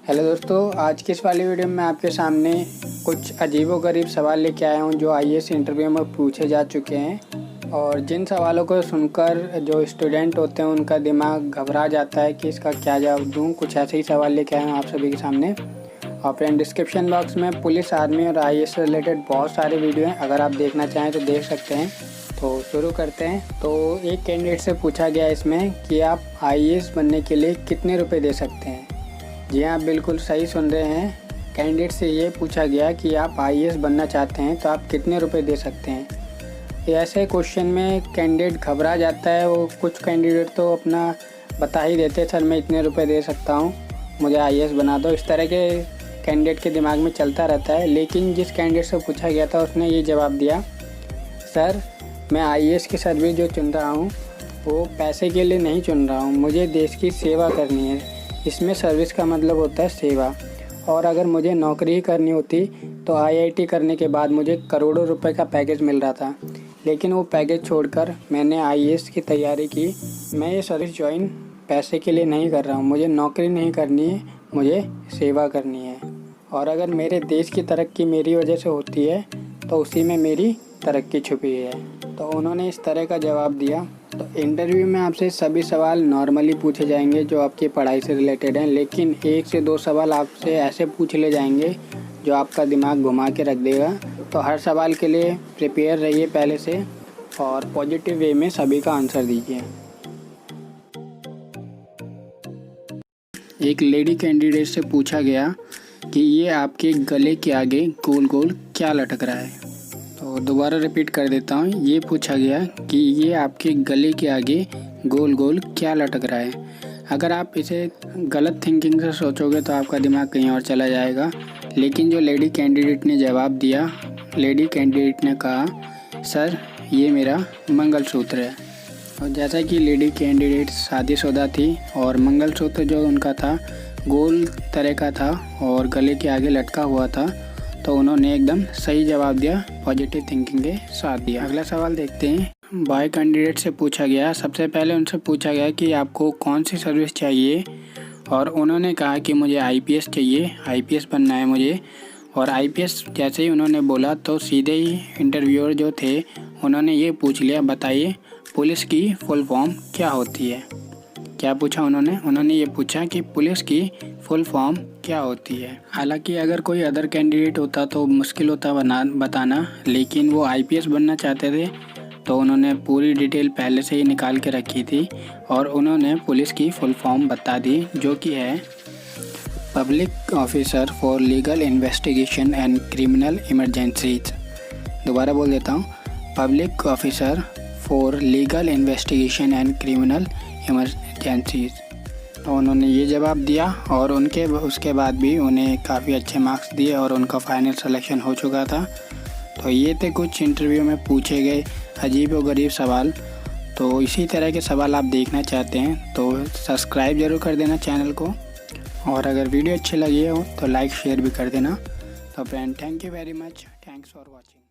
Hello दोस्तों, आज की इस वाली वीडियो में मैं आपके सामने कुछ अजीबोगरीब सवाल लेके आया हूँ जो आईएएस इंटरव्यू में पूछे जा चुके हैं। और जिन सवालों को सुनकर जो स्टूडेंट होते हैं उनका दिमाग घबरा जाता है कि इसका क्या जवाब दूँ। कुछ ऐसे ही सवाल लेके आया हूँ आप सभी के सामने। और फ्रेंड, डिस्क्रिप्शन बॉक्स में पुलिस, आर्मी और आईएएस से रिलेटेड बहुत सारे वीडियो हैं, अगर आप देखना चाहें तो देख सकते हैं। तो शुरू करते हैं। तो एक कैंडिडेट से पूछा गया इसमें कि आप आईएएस बनने के लिए कितने रुपए दे सकते हैं। जी हाँ, बिल्कुल सही सुन रहे हैं। कैंडिडेट से ये पूछा गया कि आप आईएएस बनना चाहते हैं तो आप कितने रुपए दे सकते हैं। ऐसे क्वेश्चन में कैंडिडेट घबरा जाता है। वो कुछ कैंडिडेट तो अपना बता ही देते, सर मैं इतने रुपए दे सकता हूँ, मुझे आईएएस बना दो। इस तरह के कैंडिडेट के दिमाग में चलता रहता है। लेकिन जिस कैंडिडेट से पूछा गया था उसने ये जवाब दिया, सर मैं आईएएस की सर्विस जो चुन रहा हूँ वो पैसे के लिए नहीं चुन रहा हूँ, मुझे देश की सेवा करनी है। इसमें सर्विस का मतलब होता है सेवा। और अगर मुझे नौकरी करनी होती तो आईआईटी करने के बाद मुझे करोड़ों रुपए का पैकेज मिल रहा था, लेकिन वो पैकेज छोड़कर मैंने आईएएस की तैयारी की। मैं ये सर्विस ज्वाइन पैसे के लिए नहीं कर रहा हूँ, मुझे नौकरी नहीं करनी है, मुझे सेवा करनी है। और अगर मेरे देश की तरक्की मेरी वजह से होती है तो उसी में मेरी तरक्की छुपी है। तो उन्होंने इस तरह का जवाब दिया। तो इंटरव्यू में आपसे सभी सवाल नॉर्मली पूछे जाएंगे जो आपकी पढ़ाई से रिलेटेड हैं, लेकिन 1 से 2 सवाल आपसे ऐसे पूछ ले जाएंगे जो आपका दिमाग घुमा के रख देगा। तो हर सवाल के लिए प्रिपेयर रहिए पहले से और पॉजिटिव वे में सभी का आंसर दीजिए। एक लेडी कैंडिडेट से पूछा गया कि ये आपके गले के आगे गोल गोल क्या लटक रहा है। तो दोबारा रिपीट कर देता हूँ। ये पूछा गया कि ये आपके गले के आगे गोल गोल क्या लटक रहा है। अगर आप इसे गलत थिंकिंग से सोचोगे तो आपका दिमाग कहीं और चला जाएगा। लेकिन जो लेडी कैंडिडेट ने जवाब दिया, लेडी कैंडिडेट ने कहा, सर ये मेरा मंगलसूत्र है। और जैसा कि लेडी कैंडिडेट शादीशुदा थी और मंगलसूत्र जो उनका था गोल तरह का था और गले के आगे लटका हुआ था, तो उन्होंने एकदम सही जवाब दिया, पॉजिटिव थिंकिंग के साथ दिया। अगला सवाल देखते हैं। बॉय कैंडिडेट से पूछा गया, सबसे पहले उनसे पूछा गया कि आपको कौन सी सर्विस चाहिए, और उन्होंने कहा कि मुझे आईपीएस चाहिए, आईपीएस बनना है मुझे। और आईपीएस जैसे ही उन्होंने बोला तो सीधे ही इंटरव्यूअर जो थे उन्होंने ये पूछ लिया, बताइए पुलिस की फुल फॉर्म क्या होती है। क्या पूछा उन्होंने ये पूछा कि पुलिस की फुल फॉर्म क्या होती है। हालांकि अगर कोई अदर कैंडिडेट होता तो मुश्किल होता बताना, लेकिन वो आईपीएस बनना चाहते थे तो उन्होंने पूरी डिटेल पहले से ही निकाल के रखी थी और उन्होंने पुलिस की फुल फॉर्म बता दी, जो कि है public officer for legal investigation and criminal emergencies. दोबारा बोल देता हूँ, public officer for legal investigation and criminal emergencies. तो उन्होंने ये जवाब दिया और उसके बाद भी उन्हें काफ़ी अच्छे मार्क्स दिए और उनका फाइनल सिलेक्शन हो चुका था। तो ये थे कुछ इंटरव्यू में पूछे गए अजीब और गरीब सवाल। तो इसी तरह के सवाल आप देखना चाहते हैं तो सब्सक्राइब ज़रूर कर देना चैनल को, और अगर वीडियो अच्छी लगी हो तो लाइक शेयर भी कर देना। तो friend, thank you very much, thanks for watching.